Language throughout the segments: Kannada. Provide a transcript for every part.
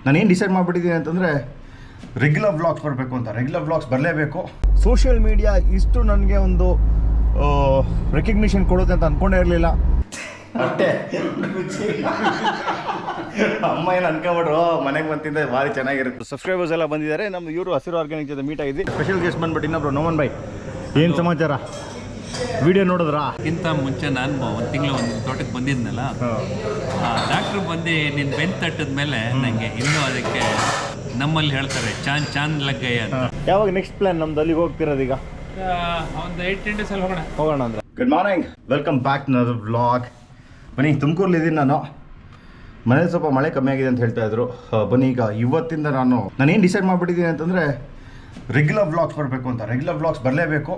ನಾನೇನು ಡಿಸೈಡ್ ಮಾಡಿಬಿಟ್ಟಿದ್ದೀನಿ ಅಂತಂದರೆ ರೆಗ್ಯುಲರ್ ವ್ಲಾಗ್ಸ್ ಬರಬೇಕು ಅಂತ. ರೆಗ್ಯುಲರ್ ವ್ಲಾಗ್ಸ್ ಬರಲೇಬೇಕು. ಸೋಷಿಯಲ್ ಮೀಡಿಯಾ ಇಷ್ಟು ನನಗೆ ಒಂದು ರೆಕಗ್ನಿಷನ್ ಕೊಡುತ್ತೆ ಅಂತ ಅಂದ್ಕೊಂಡೇ ಇರಲಿಲ್ಲ. ಅಷ್ಟೇ ಅಮ್ಮ ಏನು ಅನ್ಕೊಬಿಟ್ರು, ಮನೆಗೆ ಬಂತಿದ್ದೆ ಭಾರಿ ಚೆನ್ನಾಗಿರುತ್ತೆ. ಸಬ್ಸ್ಕ್ರೈಬರ್ಸ್ ಎಲ್ಲ ಬಂದಿದ್ದಾರೆ. ನಮ್ಮ ಇವರು ಹಸಿರು ಆರ್ಗ್ಯಾನಿಕ್ ಜೊತೆ ಮೀಟ್ ಆಗಿದ್ವಿ. ಸ್ಪೆಷಲ್ ಗೆಸ್ಟ್ ಬಂದ್ಬಿಟ್ಟು ಇನ್ನೊಬ್ರು ನೋಮನ್ ಬಾಯ್. ಏನು ಸಮಾಚಾರ? ವಿಡಿಯೋ ನೋಡಿದ್ರಾ? ಇಂತ ಮುಂಚೆ ನಾನು ಒಂದು ತಿಂಗಳು ಒಂದು ತೋಟಕ್ಕೆ ಬಂದಿದ್ನಲ್ಲ, ಡಾಕ್ಟ್ರು ಬಂದು ನಿನ್ನ ಬೆನ್ನು ತಟ್ಟಿದ ಮೇಲೆ ನನಗೆ ಇನ್ನೂ ಅದಕ್ಕೆ ನಮ್ಮಲ್ಲಿ ಹೇಳ್ತಾರೆ ಚಾಂದ್ ಲಗ್ಗಯ್ಯ ಅಂತ. ಯಾವಾಗ ನೆಕ್ಸ್ಟ್ ಪ್ಲಾನ್ ನಮ್ದು ಅಲ್ಲಿಗೆ ಹೋಗ್ತಿರೋದು? ಈಗ ಒಂದು 8 days ಅಲ್ಲಿ ಹೋಗೋಣ ಅಂದರೆ. Good morning, welcome back to another vlog. ಬನ್ನಿ, ತುಮಕೂರಲ್ಲಿದ್ದೀನಿ ನಾನು. ಮನೇಲಿ ಸ್ವಲ್ಪ ಮಳೆ ಕಮ್ಮಿ ಆಗಿದೆ ಅಂತ ಹೇಳ್ತಾ ಇದ್ರು. ಬನ್ನಿ, ಈಗ ಇವತ್ತಿಂದ ನಾನೇನು ಡಿಸೈಡ್ ಮಾಡಿಬಿಟ್ಟಿದ್ದೀನಿ ಅಂತಂದರೆ ರೆಗ್ಯುಲರ್ ವ್ಲಾಗ್ಸ್ ಬರಬೇಕು ಅಂತ. ರೆಗ್ಯುಲರ್ ವ್ಲಾಗ್ಸ್ ಬರಲೇಬೇಕು.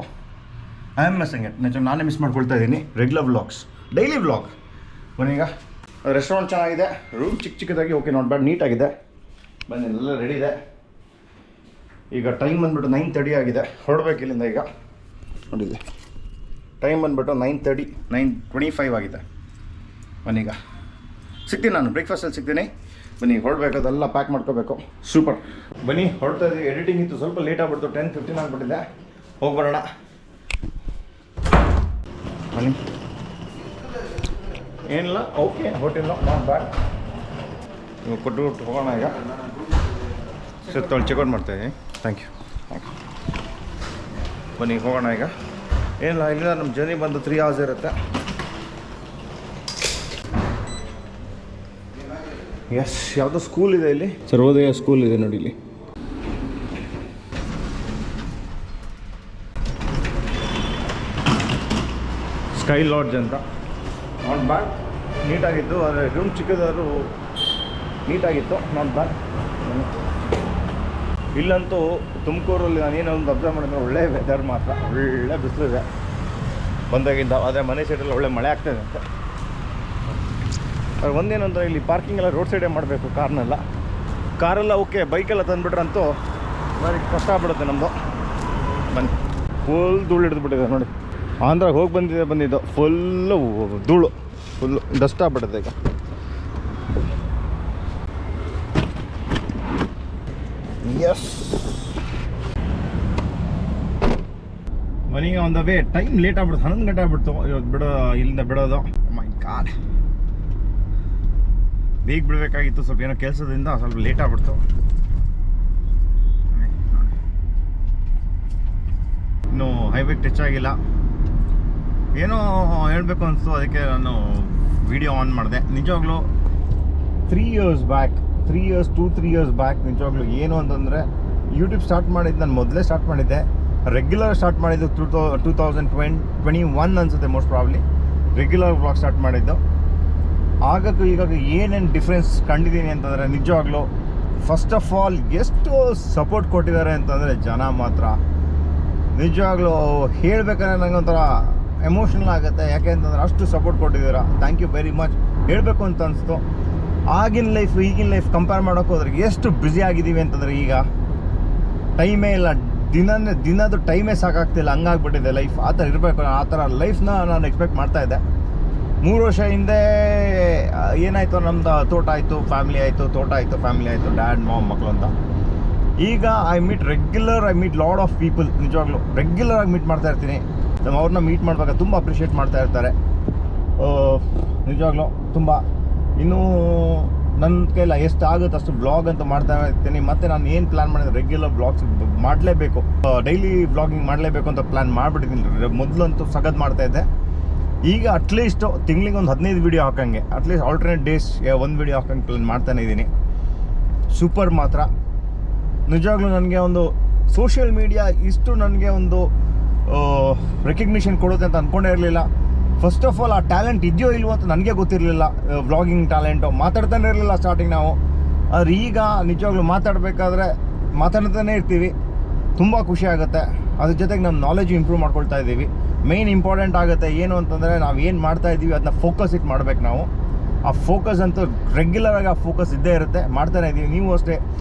I am missing it. ನಾನೇ ಮಿಸ್ ಮಾಡ್ಕೊಳ್ತಾ ಇದ್ದೀನಿ ರೆಗ್ಯುಲರ್ ವ್ಲಾಗ್ಸ್, ಡೈಲಿ ವ್ಲಾಗ್. ಬನ್ನಿ, ಈಗ ರೆಸ್ಟೋರೆಂಟ್ ಚೆನ್ನಾಗಿದೆ, ರೂಮ್ ಚಿಕ್ಕದಾಗಿ, ಓಕೆ, ನಾಟ್ ಬ್ಯಾಡ್, ನೀಟಾಗಿದೆ. ಬನ್ನಿ, ಎಲ್ಲ ರೆಡಿ ಇದೆ. ಈಗ ಟೈಮ್ ಬಂದುಬಿಟ್ಟು 9:30 ಆಗಿದೆ. ಹೊರಡ್ಬೇಕು ಇಲ್ಲಿಂದ. ಈಗ ನೋಡಿದೆ ಟೈಮ್ ಬಂದುಬಿಟ್ಟು 9:30, 9:25 ಆಗಿದೆ. ಬನ್ನಿ, ಈಗ ಸಿಗ್ತೀನಿ, ನಾನು ಬ್ರೇಕ್ಫಾಸ್ಟಲ್ಲಿ ಸಿಗ್ತೀನಿ. ಬನ್ನಿ, ಹೊರಡ್ಬೇಕು, ಅದೆಲ್ಲ ಪ್ಯಾಕ್ ಮಾಡ್ಕೋಬೇಕು. ಸೂಪರ್. ಬನ್ನಿ, ಹೊರಡ್ತಾ ಇದ್ದೀವಿ. ಎಡಿಟಿಂಗ್ ಇತ್ತು, ಸ್ವಲ್ಪ ಲೇಟ್ ಆಗ್ಬಿಡ್ತು, 10:15 ಆಗಿಬಿಟ್ಟಿದೆ. ಹೋಗ್ಬರೋಣ ಬನ್ನಿ. ಏನಿಲ್ಲ, ಓಕೆ, ಹೋಟೆಲ್ ನಾಟ್ ಬ್ಯಾಡ್. ನೀವು ಕೊಟ್ಟು ಹೋಗೋಣ. ಈಗ ಚೆಕ್ಔಟ್ ಮಾಡ್ತಾಯಿದ್ದೀನಿ. Thank you. ಬನ್ನಿ, ಹೋಗೋಣ. ಈಗ ಏನಿಲ್ಲ, ಇಲ್ಲಿಂದ ನಮ್ಮ ಜರ್ನಿ ಬಂದು 3 hours ಇರುತ್ತೆ. ಎಸ್, ಯಾವುದೋ ಸ್ಕೂಲ್ ಇದೆ ಇಲ್ಲಿ, ಸರ್ವೋದಯ ಸ್ಕೂಲ್ ಇದೆ ನೋಡಿ ಇಲ್ಲಿ. ಸ್ಕೈ ಲಾಡ್ಜ್ ಅಂತ. ನಾಟ್ ಬ್ಯಾಡ್, ನೀಟಾಗಿತ್ತು. ಆದರೆ ರೂಮ್ ಚಿಕ್ಕದಾದ್ರು ನೀಟಾಗಿತ್ತು, ನಾಟ್ ಬ್ಯಾಡ್. ಇಲ್ಲಂತೂ ತುಮಕೂರಲ್ಲಿ ನಾನೇನೋ ಒಂದು ಅಬ್ಸರ್ವ್ ಮಾಡಿದ್ರೆ ಒಳ್ಳೆ ವೆದರ್, ಮಾತ್ರ ಒಳ್ಳೆ ಬಿಸಿಲಿದೆ ಬಂದಾಗಿಂದ. ಆದರೆ ಮನೆ ಸೈಡಲ್ಲಿ ಒಳ್ಳೆ ಮಳೆ ಆಗ್ತಾಯಿದೆ ಅಂತ. ಅದು ಒಂದೇನು ಅಂದರೆ ಇಲ್ಲಿ ಪಾರ್ಕಿಂಗ್ ಎಲ್ಲ ರೋಡ್ ಸೈಡೇ ಮಾಡಬೇಕು ಕಾರೆಲ್ಲ ಓಕೆ. ಬೈಕೆಲ್ಲ ತಂದುಬಿಟ್ರಂತೂ ಭಾರಿ ಕಷ್ಟ ಆಗ್ಬಿಡುತ್ತೆ ನಮ್ಮದು. ಬನ್ನಿ, ಫುಲ್ ಧೂಳು ಹಿಡಿದ್ಬಿಟ್ಟಿದೆ ನೋಡಿ. ಆಂಧ್ರಾಗೆ ಹೋಗಿ ಬಂದಿದ್ದು ಫುಲ್ಲು ಧೂಳು, ಫುಲ್ಲು ಡಸ್ಟ್ ಆಗ್ಬಿಡುತ್ತೆ ಈಗ. ಎಸ್, ಮನೆಗೆ ಒಂದು ವೇ. ಟೈಮ್ ಲೇಟ್ ಆಗ್ಬಿಡ್ತು, 11 ಗಂಟೆ ಆಗ್ಬಿಡ್ತು ಇವತ್ತು ಇಲ್ಲಿಂದ ಬಿಡೋದು. ಮೈ ಗಾಡ್, ಬೇಗ ಬಿಡಬೇಕಾಗಿತ್ತು. ಸ್ವಲ್ಪ ಏನೋ ಕೆಲಸದಿಂದ ಸ್ವಲ್ಪ ಲೇಟ್ ಆಗ್ಬಿಡ್ತು. ಇನ್ನು ಹೈವೇಗೆ ಟಚ್ ಆಗಿಲ್ಲ. ಏನೋ ಹೇಳಬೇಕು ಅನಿಸ್ತು, ಅದಕ್ಕೆ ನಾನು ವಿಡಿಯೋ ಆನ್ ಮಾಡಿದೆ. ನಿಜವಾಗ್ಲೂ 3 years ಬ್ಯಾಕ್, 3 years ಬ್ಯಾಕ್ ನಿಜವಾಗ್ಲೂ ಏನು ಅಂತಂದರೆ ಯೂಟ್ಯೂಬ್ ಸ್ಟಾರ್ಟ್ ಮಾಡಿದ್ದು ನಾನು ಮೊದಲೇ ಸ್ಟಾರ್ಟ್ ಮಾಡಿದ್ದೆ. ರೆಗ್ಯುಲರ್ ಸ್ಟಾರ್ಟ್ ಮಾಡಿದ್ದು 2021 ಅನಿಸುತ್ತೆ most probably. Regular vlog start ಮಾಡಿದ್ದು. ಆಗಕ್ಕೂ ಈಗಾಗ ಏನೇನು ಡಿಫ್ರೆನ್ಸ್ ಕಂಡಿದ್ದೀನಿ ಅಂತಂದರೆ ನಿಜವಾಗ್ಲೂ ಫಸ್ಟ್ ಆಫ್ ಆಲ್ ಎಷ್ಟು ಸಪೋರ್ಟ್ ಕೊಟ್ಟಿದ್ದಾರೆ ಅಂತಂದರೆ ಜನ ಮಾತ್ರ ನಿಜವಾಗ್ಲೂ ಹೇಳ್ಬೇಕಾದ್ರೆ ನನಗೆ ಒಂಥರ ಎಮೋಷ್ನಲ್ ಆಗುತ್ತೆ. ಯಾಕೆ ಅಂತಂದರೆ ಅಷ್ಟು ಸಪೋರ್ಟ್ ಕೊಟ್ಟಿದ್ದೀರಾ. Thank you very much. ಹೇಳಬೇಕು ಅಂತ ಅನಿಸ್ತು. ಆಗಿನ ಲೈಫ್ ಈಗಿನ ಲೈಫ್ ಕಂಪೇರ್ ಮಾಡೋಕ್ಕೆ ಹೋದ್ರೆ ಎಷ್ಟು ಬ್ಯುಸಿ ಆಗಿದ್ದೀವಿ ಅಂತಂದರೆ ಈಗ ಟೈಮೇ ಇಲ್ಲ. ದಿನದ ಟೈಮೇ ಸಾಕಾಗ್ತಿಲ್ಲ, ಹಂಗಾಗ್ಬಿಟ್ಟಿದೆ ಲೈಫ್. ಆ ಥರ ಇರಬೇಕು. ಆ ಥರ ಲೈಫ್ನ ನಾನು ಎಕ್ಸ್ಪೆಕ್ಟ್ ಮಾಡ್ತಾಯಿದ್ದೆ. 3 ವರ್ಷ ಹಿಂದೆ ಏನಾಯಿತು, ನಮ್ಮದು ತೋಟ ಆಯಿತು, ಫ್ಯಾಮಿಲಿ ಆಯಿತು, ತೋಟ ಆಯಿತು, ಫ್ಯಾಮಿಲಿ ಆಯಿತು, ಡ್ಯಾಡ್ ಮಾಮ್ ಮಕ್ಕಳು ಅಂತ. ಈಗ I meet lot of people. ನಿಜವಾಗ್ಲೂ ರೆಗ್ಯುಲರಾಗಿ ಮೀಟ್ ಮಾಡ್ತಾ ಇರ್ತೀನಿ. ಅವ್ರನ್ನ ಮೀಟ್ ಮಾಡುವಾಗ ತುಂಬ ಅಪ್ರಿಷಿಯೇಟ್ ಮಾಡ್ತಾ ಇರ್ತಾರೆ. ನಿಜವಾಗ್ಲೂ ತುಂಬ. ಇನ್ನೂ ನನ್ನ ಕೈಲ ಎಷ್ಟು ಆಗುತ್ತೆ ಅಷ್ಟು ಬ್ಲಾಗ್ ಅಂತ ಮಾಡ್ತಾ ಇರ್ತೀನಿ. ಮತ್ತು ನಾನು ಏನು ಪ್ಲ್ಯಾನ್ ಮಾಡಿದ್ರೆ ರೆಗ್ಯುಲರ್ ಬ್ಲಾಗ್ಸ್ ಮಾಡಲೇಬೇಕು, ಡೈಲಿ ಬ್ಲಾಗಿಂಗ್ ಮಾಡಲೇಬೇಕು ಅಂತ ಪ್ಲ್ಯಾನ್ ಮಾಡಿಬಿಟ್ಟಿದ್ದೀನಿ. ಮೊದಲಂತೂ ಸಗದ್ ಮಾಡ್ತಾಯಿದ್ದೆ. ಈಗ ಅಟ್ಲೀಸ್ಟು ತಿಂಗಳಿಗೆ ಒಂದು 15 ವೀಡಿಯೋ ಹಾಕಂಗೆ, ಅಟ್ಲೀಸ್ಟ್ ಆಲ್ಟರ್ನೇಟ್ ಡೇಸ್ 1 ವೀಡಿಯೋ ಹಾಕಂಗೆ ಪ್ಲ್ಯಾನ್ ಮಾಡ್ತಾನೆ ಇದ್ದೀನಿ. ಸೂಪರ್ ಮಾತ್ರ. ನಿಜವಾಗ್ಲೂ ನನಗೆ ಒಂದು ಸೋಷಿಯಲ್ ಮೀಡಿಯಾ ಇಷ್ಟು ನನಗೆ ಒಂದು ರೆಕಗ್ನಿಷನ್ ಕೊಡುತ್ತೆ ಅಂತ ಅಂದ್ಕೊಂಡೇ ಇರಲಿಲ್ಲ. ಫಸ್ಟ್ ಆಫ್ ಆಲ್ ಆ ಟ್ಯಾಲೆಂಟ್ ಇದೆಯೋ ಇಲ್ವೋ ಅಂತ ನನಗೆ ಗೊತ್ತಿರಲಿಲ್ಲ. ವ್ಲಾಗಿಂಗ್ ಟ್ಯಾಲೆಂಟು ಮಾತಾಡ್ತಾನೆ ಇರಲಿಲ್ಲ ಸ್ಟಾರ್ಟಿಂಗ್ ನಾವು. ಆದರೆ ಈಗ ನಿಜವಾಗ್ಲೂ ಮಾತಾಡ್ತಾನೆ ಇರ್ತೀವಿ. ತುಂಬ ಖುಷಿ ಆಗುತ್ತೆ. ಅದ್ರ ಜೊತೆಗೆ ನಮ್ಮ ನಾಲೆಜ್ ಇಂಪ್ರೂವ್ ಮಾಡ್ಕೊಳ್ತಾ ಇದ್ದೀವಿ. ಮೇಯ್ನ್ ಇಂಪಾರ್ಟೆಂಟ್ ಆಗುತ್ತೆ ಏನು ಅಂತಂದರೆ ನಾವು ಏನು ಮಾಡ್ತಾಯಿದ್ದೀವಿ ಅದನ್ನ ಫೋಕಸ್ ಇಟ್ಟು ಮಾಡಬೇಕು ನಾವು. ಆ ಫೋಕಸ್ ಅಂತೂ ರೆಗ್ಯುಲರಾಗಿ ಆ ಫೋಕಸ್ ಇದ್ದೇ ಇರುತ್ತೆ, ಮಾಡ್ತಾನೆ ಇದ್ದೀವಿ. ನೀವು ಅಷ್ಟೇ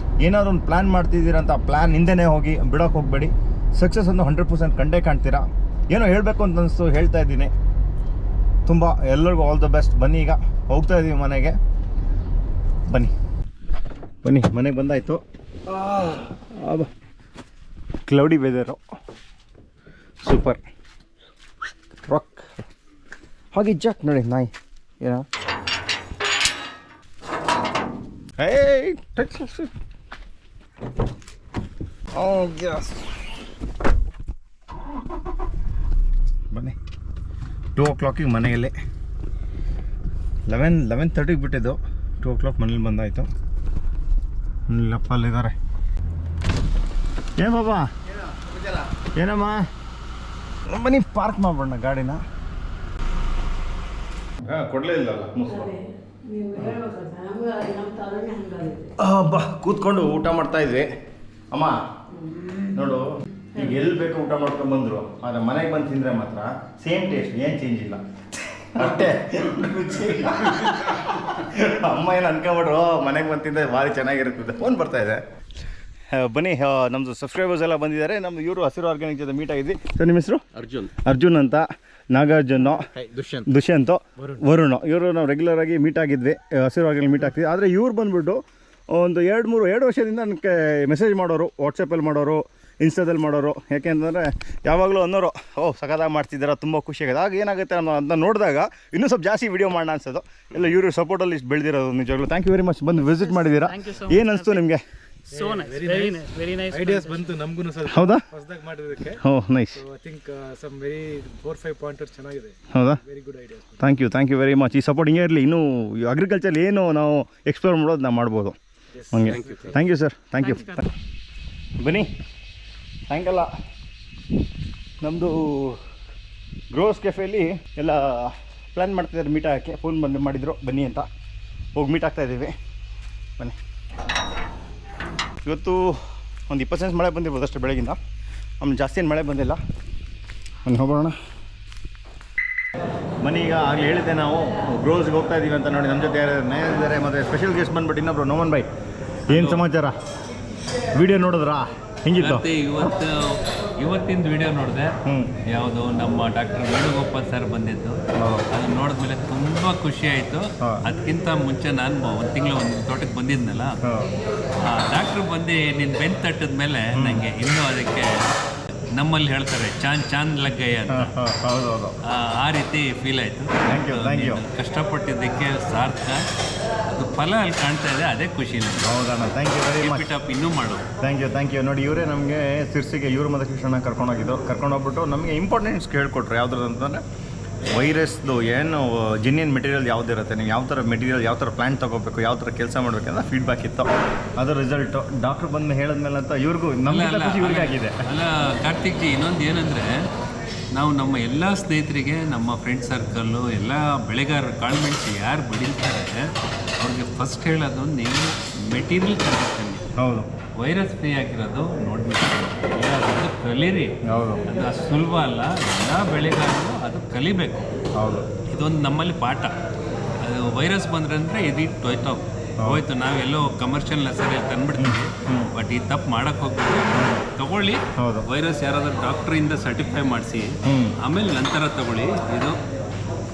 ಏನಾದರೂ ಒಂದು ಪ್ಲ್ಯಾನ್ ಮಾಡ್ತಿದ್ದೀರಂತ ಆ ಪ್ಲ್ಯಾನ್ ಹಿಂದೆನೇ ಹೋಗಿ ಬಿಡೋಕ್ಕೆ ಹೋಗಬೇಡಿ. ಸಕ್ಸಸ್ ಒಂದು 100% ಕಂಡೇ ಕಾಣ್ತೀರಾ. ಏನೋ ಹೇಳಬೇಕು ಅಂತ ಅನಿಸ್ತು, ಹೇಳ್ತಾ ಇದ್ದೀನಿ. ತುಂಬ ಎಲ್ಲರಿಗೂ ಆಲ್ ದ ಬೆಸ್ಟ್. ಬನ್ನಿ, ಈಗ ಹೋಗ್ತಾ ಇದ್ದೀವಿ ಮನೆಗೆ. ಬನ್ನಿ. ಬನ್ನಿ ಮನೆಗೆ ಬಂದಾಯಿತು. Cloudy weather, super. ರಾಕ್ ಹಾಗೆ ಜಾಕ್ ನೋಡಿ ನಾಯಿ ಏನೋ. ಬನ್ನಿ 2 o'clock ಮನೆಯಲ್ಲೇ 11:30 ಬಿಟ್ಟಿದ್ದು. 2 o'clock ಮನೇಲಿ ಬಂದಾಯಿತು. ಇಲ್ಲಪ್ಪ ಅಲ್ಲಿದ್ದಾರೆ. ಏನು ಬಾಬಾ ಏನಮ್ಮ ಬನ್ನಿ ಪಾರ್ಕ್ ಮಾಡ್ಬೋಣ ಗಾಡಿನ. ಕೊಡಲೇ ಇಲ್ಲಲ್ಲ ಬಾ ಕೂತ್ಕೊಂಡು ಊಟ ಮಾಡ್ತಾ ಇದ್ವಿ. ಅಮ್ಮ ನೋಡು, ಈಗ ಎಲ್ಲಿ ಬೇಕು ಊಟ ಮಾಡ್ಕೊಂಡು ಬಂದರು, ಆದರೆ ಮನೆಗೆ ಬಂದು ತಿಂದರೆ ಮಾತ್ರ ಸೇಮ್ ಟೇಸ್ಟ್, ಏನು ಚೇಂಜ್ ಇಲ್ಲ ಅಷ್ಟೇ. ಅಮ್ಮ ಏನು ಅನ್ಕೊಬಿಟ್ರು, ಮನೆಗೆ ಬಂದು ತಿಂದರೆ ಭಾರಿ ಚೆನ್ನಾಗಿರ್ತದೆ. ಫೋನ್ ಬರ್ತಾ ಇದೆ. ಬನ್ನಿ, ನಮ್ಮದು ಸಬ್ಸ್ಕ್ರೈಬರ್ಸ್ ಎಲ್ಲ ಬಂದಿದ್ದಾರೆ. ನಮ್ಮದು ಇವರು ಹಸಿರು ಆರ್ಗ್ಯಾನಿಕ್ ಜೊತೆ ಮೀಟ್ ಆಗಿದ್ವಿ. ಸರ್ ನಿಮ್ಮ ಹೆಸರು? ಅರ್ಜುನ್ ಅಂತ, ನಾಗಾರ್ಜುನ್, ದುಷ್ಯಂತ್, ವರುಣ್. ಇವರು ನಾವು ರೆಗ್ಯುಲರ್ ಆಗಿ ಮೀಟ್ ಆಗಿದ್ವಿ, ಹಸಿರು ಆರ್ಗ್ಯಾನಿಕ್ ಮೀಟ್ ಆಗ್ತಿದ್ವಿ. ಆದರೆ ಇವ್ರು ಬಂದುಬಿಟ್ಟು ಒಂದು 2 ವರ್ಷದಿಂದ ನನಗೆ ಮೆಸೇಜ್ ಮಾಡೋರು, ವಾಟ್ಸಪ್ಪಲ್ಲಿ ಮಾಡೋರು, ಇನ್ಸ್ಟಾದಲ್ಲಿ ಮಾಡೋರು. ಯಾಕೆಂತಂದರೆ ಯಾವಾಗಲೂ ಅನ್ನೋರು ಸಖತ್ತಾಗಿ ಮಾಡ್ತಿದ್ದಾರೆ, ತುಂಬ ಖುಷಿಯಾಗಿದೆ. ಆಗ ಏನಾಗುತ್ತೆ ಅದನ್ನ ನೋಡಿದಾಗ ಇನ್ನೂ ಸ್ವಲ್ಪ ಜಾಸ್ತಿ ವೀಡಿಯೋ ಮಾಡೋಣ ಅನ್ಸೋದು. ಎಲ್ಲ ಇವರು ಸಪೋರ್ಟಲ್ಲಿ ಇಷ್ಟು ಬೆಳೆದಿರೋದು ನಿಜವಾಗ್ಲೂ. Thank you very much. ಬಂದು ವಿಸಿಟ್ ಮಾಡಿದ್ದೀರಾ, ಏನು ಅನಿಸ್ತು ನಿಮಗೆ? So nice, very nice ideas ಬಂತು ನಮಗೂ ಸ್ವಲ್ಪ. ಹೌದಾ? ಹೊಸದಾಗಿ ಮಾಡಿರೋದಕ್ಕೆ. Nice. I think some very 4-5 pointers ಚೆನ್ನಾಗಿದೆ. ಹೌದಾ? Very good ideas. Thank you very much. ಈ ಸಪೋರ್ಟ್ ಹಿಂಗೆ ಇರಲಿ. ಇನ್ನೂ ಅಗ್ರಿಕಲ್ಚರ್ ಏನು ನಾವು ಎಕ್ಸ್ಪ್ಲೋರ್ ಮಾಡೋದು ನಾವು ಮಾಡ್ಬೋದು ಹಂಗೆ. Thank you sir, thank you. ಬನ್ನಿ, ಸಾಯಂಕಾಲ ನಮ್ಮದು ಗ್ರೋಸ್ ಕೆಫೆಯಲ್ಲಿ ಎಲ್ಲ ಪ್ಲ್ಯಾನ್ ಮಾಡ್ತಿದ್ದಾರೆ ಮೀಟ್ ಆಗೋಕ್ಕೆ. ಫೋನ್ ಮಾಡಿದ್ರು ಬನ್ನಿ ಅಂತ, ಹೋಗಿ ಮೀಟ್ ಆಗ್ತಾಯಿದ್ದೀವಿ. ಬನ್ನಿ. ಇವತ್ತು ಒಂದು 20 ಸೆಂಟ್ಸ್ ಮಳೆ ಬಂದಿರ್ಬೋದು ಅಷ್ಟೇ ಬೆಳಗಿಂದ. ಆಮೇಲೆ ಜಾಸ್ತಿ ಏನು ಮಳೆ ಬಂದಿಲ್ಲ. ಬನ್ನಿ ಹೋಗೋಣ. ಬನ್ನಿ, ಈಗ ಆಗಲೇ ಹೇಳಿದ್ದೆ ನಾವು ಗ್ರೋಸ್ಗೆ ಹೋಗ್ತಾ ಇದ್ದೀವಿ ಅಂತ. ನೋಡಿ ನಮ್ಮ ಜೊತೆ ಇದ್ದಾರೆ, ಮತ್ತು ಸ್ಪೆಷಲ್ ಗೆಸ್ಟ್ ಬಂದ್ಬಿಟ್ಟು ಇನ್ನೊಬ್ರು ನೋಮನ್ ಬಾಯ್. ಏನು ಸಮಾಚಾರ? ವಿಡಿಯೋ ನೋಡಿದ್ರಾ? ಹೆಂಗಿತ್ತು? ಇವತ್ತಿಂದ ವಿಡಿಯೋ ನೋಡಿದೆ. ಯಾವುದು ನಮ್ಮ ಡಾಕ್ಟರ್ ವೇಣುಗೋಪಾಲ್ ಸರ್ ಬಂದಿದ್ದು, ಅದನ್ನ ನೋಡಿದ್ಮೇಲೆ ತುಂಬ ಖುಷಿ ಆಯಿತು. ಅದಕ್ಕಿಂತ ಮುಂಚೆ ನಾನು 1 ತಿಂಗಳು ಒಂದು ತೋಟಕ್ಕೆ ಬಂದಿದ್ನಲ್ಲ, ಡಾಕ್ಟ್ರು ಬಂದು ನಿನ್ನ ಬೆನ್ನು ತಟ್ಟಿದ ಮೇಲೆ ನನಗೆ ಇನ್ನೂ ಅದಕ್ಕೆ ನಮ್ಮಲ್ಲಿ ಹೇಳ್ತಾರೆ ಚಾಂದ್ ಲಗ್ಗಯ್ಯ ಅಂತ, ಆ ರೀತಿ ಫೀಲ್ ಆಯಿತು. ಕಷ್ಟಪಟ್ಟಿದ್ದಕ್ಕೆ ಸಾರ್ಥಕ, ಅದು ಫಲ ಅಲ್ಲಿ ಕಾಣ್ತಾ ಇದೆ, ಅದೇ ಖುಷಿ. ಹೌದಣ್ಣ, ಥ್ಯಾಂಕ್ ಯು ವೆರಿ ಮಚ್. ಇನ್ನೂ ಮಾಡು. Thank you. ನೋಡಿ, ಇವರೇ ನಮಗೆ ಸಿರ್ಸಿಗೆ ಇವರು ಮತ್ತು ಕೃಷ್ಣ ಕರ್ಕೊಂಡೋಗ್ಬಿಟ್ಟು ನಮಗೆ ಇಂಪಾರ್ಟೆನ್ಸ್ ಕೇಳ್ಕೊಟ್ರು. ಯಾವ್ದು ಅಂತಂದರೆ ವೈರಸ್ದು ಏನು ಜೆನ್ಯನ್ ಮೆಟೀರಿಯಲ್ ಯಾವುದಿರುತ್ತೆ, ನೀವು ಯಾವ ಥರ ಮೆಟೀರಿಯಲ್, ಯಾವ ಥರ ಪ್ಲ್ಯಾಂಟ್ ತೊಗೋಬೇಕು, ಯಾವ ಥರ ಕೆಲಸ ಮಾಡಬೇಕಂತ ಫೀಡ್ಬ್ಯಾಕ್ ಇತ್ತು. ಅದರ ರಿಸಲ್ಟು ಡಾಕ್ಟ್ರ್ ಬಂದು ಹೇಳಿದ್ಮೇಲೆ ಅಂತ ಇವ್ರಿಗೂ ನಮ್ಮೆಲ್ಲ ಖುಷಿ ಇವ್ರಿಗೆ ಆಗಿದೆ. ಅಲ್ಲ ಕಾರ್ತಿಕ್ ಜಿ, ಇನ್ನೊಂದು ಏನಂದರೆ, ನಾವು ನಮ್ಮ ಎಲ್ಲ ಸ್ನೇಹಿತರಿಗೆ, ನಮ್ಮ ಫ್ರೆಂಡ್ ಸರ್ಕಲ್ಲು, ಎಲ್ಲ ಬೆಳೆಗಾರರು, ಕಾಳುಮೆಣಸು ಯಾರು ಬೆಳೀತಾರೆ ಅವ್ರಿಗೆ ಫಸ್ಟ್ ಹೇಳೋದು, ನೀವು ಮೆಟೀರಿಯಲ್ ತಗೋತೀನಿ. ಹೌದು, ವೈರಸ್ ಫ್ರೀ ಆಗಿರೋದು ನೋಡ್ಬಿಟ್ಟು ಅದು ಕಲೀರಿ. ಹೌದು, ಅದು ಅಷ್ಟು ಸುಲಭ ಅಲ್ಲ. ಎಲ್ಲ ಬೆಳೆಗಾರರು ಅದು ಕಲಿಬೇಕು. ಹೌದು, ಇದೊಂದು ನಮ್ಮಲ್ಲಿ ಪಾಠ. ಅದು ವೈರಸ್ ಬಂದ್ರೆ ಅಂದರೆ ಇದಿಟ್ಟು ಹೋಯ್ತು, ನಾವೆಲ್ಲೋ ಕಮರ್ಷಿಯಲ್ ನರ್ಸರಿಯಲ್ಲಿ ತಂದ್ಬಿಡ್ತೀವಿ. ಬಟ್ ಈ ತಪ್ಪು ಮಾಡೋಕ್ಕೆ ಹೋಗ್ಬಿಟ್ಟು ತಗೊಳ್ಳಿ. ವೈರಸ್ ಯಾರಾದ್ರೂ ಡಾಕ್ಟ್ರಿಂದ ಸರ್ಟಿಫೈ ಮಾಡಿಸಿ ಆಮೇಲೆ ನಂತರ ತಗೊಳ್ಳಿ. ಇದು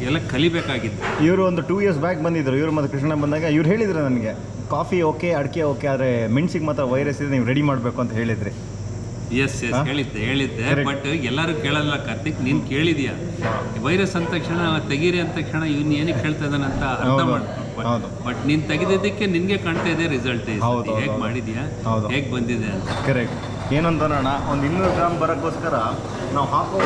ಎಲ್ಲ ಕಲಿಬೇಕಾಗಿತ್ತು. ಇವರು ಒಂದು 2 years ಬ್ಯಾಕ್ ಬಂದಿದ್ರು. ಇವರು ಮತ್ತು ಕೃಷ್ಣ ಬಂದಾಗ ಇವ್ರು ಹೇಳಿದ್ರು ನನಗೆ, ಕಾಫಿ ಓಕೆ, ಅಡಿಕೆ ಓಕೆ, ಆದರೆ ಮೆಣಸಿಗೆ ಮಾತ್ರ ವೈರಸ್ ಇದೆ, ನೀವು ರೆಡಿ ಮಾಡಬೇಕು ಅಂತ ಹೇಳಿದ್ರಿ. ಎಸ್ ಹೇಳಿದ್ದೆ. ಬಟ್ ಎಲ್ಲರೂ ಕೇಳಲ್ಲ ಕಾರ್ತಿಕ್, ನೀನು ಕೇಳಿದ್ಯಾ? ವೈರಸ್ ಅಂದ ತಕ್ಷಣ ತೆಗೀರಿ ಅಂದ ತಕ್ಷಣ ಇವನು ಏನಕ್ಕೆ ಹೇಳ್ತಾ ಇದ್ದಾನೆ ಅಂತ ಅರ್ಥ ಮಾಡ್ಕೊ. ಬಟ್ ನೀನು ತೆಗೆದಿದ್ದಕ್ಕೆ ನಿನಗೆ ಕಾಣ್ತಾ ಇದೆ ರಿಸಲ್ಟ್. ಹೇಗೆ ಮಾಡಿದ್ಯಾ, ಹೇಗೆ ಬಂದಿದೆ ಅಂತ. ಕರೆಕ್ಟ್. ಏನಂತಾನಣ್ಣ, ಒಂದು 200 ಗ್ರಾಮ್ ಬರೋಕ್ಕೋಸ್ಕರ ನಾವು ಹಾಕೋ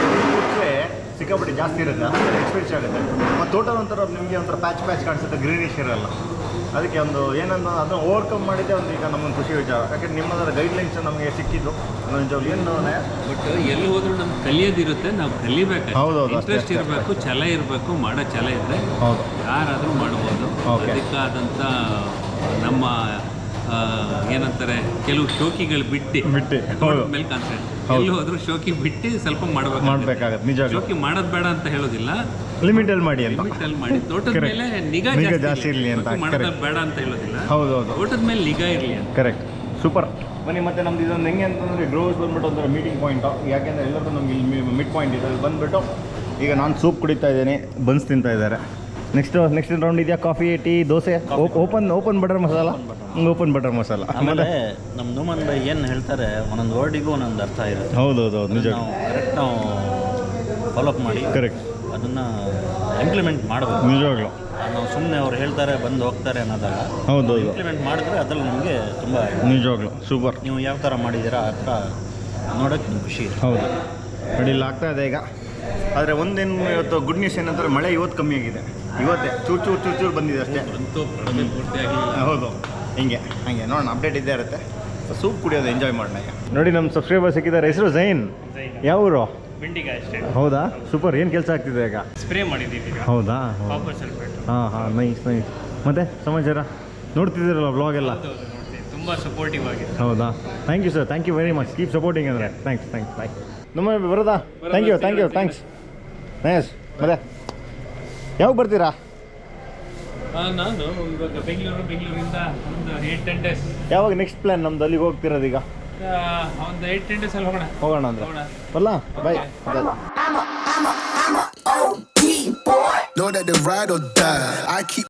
ಸಿಕ್ಕಾಪಟ್ಟೆ ಜಾಸ್ತಿ ಇರುತ್ತೆ, ಎಕ್ಸ್ಪೆನ್ಸ್ ಆಗುತ್ತೆ. ಮತ್ತು ತೋಟ ಒಂಥರ ನಿಮಗೆ ಒಂಥರ ಪ್ಯಾಚ್ ಕಾಣಿಸುತ್ತೆ, ಗ್ರೀನಿಶ್ ಇರಲ್ಲ. ಅದಕ್ಕೆ ಒಂದು ಏನನ್ನ ಅದನ್ನು ಓವರ್ಕಮ್ ಮಾಡಿದ್ದೆ ಒಂದು ಈಗ ನಮ್ಮೊಂದು ಖುಷಿ ವಿಚಾರ. ಯಾಕೆಂದ್ರೆ ನಿಮ್ಮದರ ಗೈಡ್ಲೈನ್ಸ್ ನಮಗೆ ಸಿಕ್ಕಿದ್ದು ಏನು. ಬಟ್ ಎಲ್ಲಿ ಹೋದ್ರೂ ನಮ್ಗೆ ಕಲಿಯೋದಿರುತ್ತೆ, ನಾವು ಕಲಿಬೇಕು. ಇಂಟ್ರೆಸ್ಟ್ ಇರಬೇಕು, ಛಲ ಇರಬೇಕು. ಮಾಡೋ ಛಲ ಇದ್ದರೆ ಯಾರಾದರೂ ಮಾಡ್ಬೋದು. ಅದಕ್ಕಾದಂಥ ನಮ್ಮ ಏನಂತಾರೆ, ಕೆಲವು ಶೋಕಿಗಳು ಬಿಟ್ಟು ಮೇಲೆ ಕಾನ್ಸಂಟ್ರೇಟ್. ಎಲ್ಲಿ ಹೋದ್ರು ಶೋಕಿ ಬಿಟ್ಟು ಸ್ವಲ್ಪ ಮಾಡಬೇಕಾಗುತ್ತೆ. ನಿಜ, ಶೋಕಿ ಮಾಡೋದು ಬೇಡ ಅಂತ ಹೇಳೋದಿಲ್ಲ, ಲಿಮಿಟಲ್ಲಿ ಮಾಡಿ ಅಂತ. ಲಿಮಿಟಲ್ಲಿ ಮಾಡಿ. ತೋಟದ ಮೇಲೆ ನಿಗಾ ಜಾಸ್ತಿ ಇರಲಿ ಅಂತ. ಮಾಡೋದು ಬೇಡ ಅಂತ ಹೇಳೋದಿಲ್ಲ, ತೋಟದ ಮೇಲೆ ನಿಗಾ ಇರಲಿ ಅಂತ. Correct, super. ಬನ್ನಿ, ಮತ್ತೆ ನಮ್ದು ಇದೊಂದು ಹೆಂಗೆ ಅಂತಂದರೆ ಗ್ರೋಸ್ ಬಂದ್ಬಿಟ್ಟು ಒಂಥರ ಮೀಟಿಂಗ್ ಪಾಯಿಂಟು. ಯಾಕೆಂದರೆ ಎಲ್ಲರೂ ನಮ್ಗೆ ಇಲ್ಲಿ ಮಿಡ್ ಪಾಯಿಂಟ್ ಇದೆ. ಅಲ್ಲಿ ಬಂದುಬಿಟ್ಟು ಈಗ ನಾನು ಸೂಪ್ ಕುಡಿತಾ ಇದ್ದೀನಿ, ಬನ್ಸ್ ತಿಂತಾ ಇದ್ದಾರೆ. ನೆಕ್ಸ್ಟ್ ರೌಂಡ್ ಇದೆಯಾ? Coffee, tea, dosa, open butter masala. Open butter masala. ಆಮೇಲೆ ನಮ್ಮ ನುಮನ್ ಬೈ ಏನು ಹೇಳ್ತಾರೆ ಒಂದೊಂದು ವರ್ಡಿಗೂ ಒಂದೊಂದು ಅರ್ಥ ಇರುತ್ತೆ. ಹೌದು ನಿಜ. ನಾವು ಕರೆಕ್ಟ್ ನಾವು ಫಾಲೋಅಪ್ ಮಾಡಿ ಕರೆಕ್ಟ್ ಅದನ್ನು ಇಂಪ್ಲಿಮೆಂಟ್ ಮಾಡಬೇಕು. ನಿಜವಾಗ್ಲು ನಾವು ಸುಮ್ಮನೆ ಅವ್ರು ಹೇಳ್ತಾರೆ ಬಂದು ಹೋಗ್ತಾರೆ ಅನ್ನೋದಲ್ಲ. ಹೌದು ಇಂಪ್ಲಿಮೆಂಟ್ ಮಾಡಿದ್ರೆ ಅದ್ರಲ್ಲಿ ನಮಗೆ ತುಂಬ ನಿಜವಾಗ್ಲು ಸೂಪರ್. ನೀವು ಯಾವ ಥರ ಮಾಡಿದ್ದೀರಾ ಆ ಥರ ನೋಡೋಕ್ಕೆ ನಿಮ್ಗೆ ಖುಷಿ ಇದೆ. ಹೌದು ನೋಡಿ, ಇಲ್ಲಿ ಆಗ್ತಾ ಇದೆ ಈಗ. ಆದರೆ ಒಂದೇನು ಇವತ್ತು ಗುಡ್ ನ್ಯೂಸ್ ಏನಂತಾರೆ, ಮಳೆ ಇವತ್ತು ಕಮ್ಮಿ ಆಗಿದೆ. ಇವತ್ತೇ ಚೂರು ಬಂದಿದೆ ಅಷ್ಟೇ. ಅಂತೂ ಪೂರ್ತಿ ಆಗಲಿಲ್ಲ. ಹೌದು, ಹಂಗೆ ನೋಡೋಣ, ಅಪ್ಡೇಟ್ ಇದ್ದೇ ಇರುತ್ತೆ. ಸೂಪ್ ಕುಡಿಯೋದು ಎಂಜಾಯ್ ಮಾಡೋಣ ಈಗ. ನೋಡಿ ನಮ್ಮ ಸಬ್ಸ್ಕ್ರೈಬರ್ ಸಿಕ್ಕಿದ್ದಾರೆ. ಹೆಸರು ಝೈನ್. ಯಾವ ಊರು? ಬೆಂಡಿಗ ಅಷ್ಟೇ. ಹೌದಾ, ಸೂಪರ್. ಏನು ಕೆಲಸ ಆಗ್ತಿದೆ ಈಗ? ಸ್ಪ್ರೇ ಮಾಡಿದ್ದೀವಿ ಈಗ. ಹೌದಾ? Copper sulphate. ಹಾಂ ನೈಸ್. ಮತ್ತೆ ಸಮಾಚಾರ ನೋಡ್ತಿದ್ದೀರಲ್ಲ ವ್ಲಾಗ್ ಎಲ್ಲ? ನೋಡ್ತೀವಿ, ತುಂಬ ಸಪೋರ್ಟಿವ್ ಆಗಿದೆ. ಹೌದಾ? Thank you sir, thank you very much. Keep supporting ಅಂದರೆ. Thanks bye. ನಮ್ಮ ಬರೋದಾ? Thank you thanks. ನೈಸ್. ಮತ್ತೆ ಯಾವಾಗ ಬರ್ತೀರಾ? ನಾನು ಇವಾಗ ಬೆಂಗಳೂರಿಂದ ಒಂದು 8-10 ಡೇಸ್. ಯಾವಾಗ ನೆಕ್ಸ್ಟ್ ಪ್ಲ್ಯಾನ್ ನಮ್ದು? ಅಲ್ಲಿಗೆ ಹೋಗ್ತಿರೋದು ಈಗ? ಒಂದು 8-10 ಡೇಸ್ ಅಲ್ಲಿ ಹೋಗೋಣ ಅಂದರೆ ಬಲ್ಲ. ಬಾಯ್. Know that the ride or die. I keep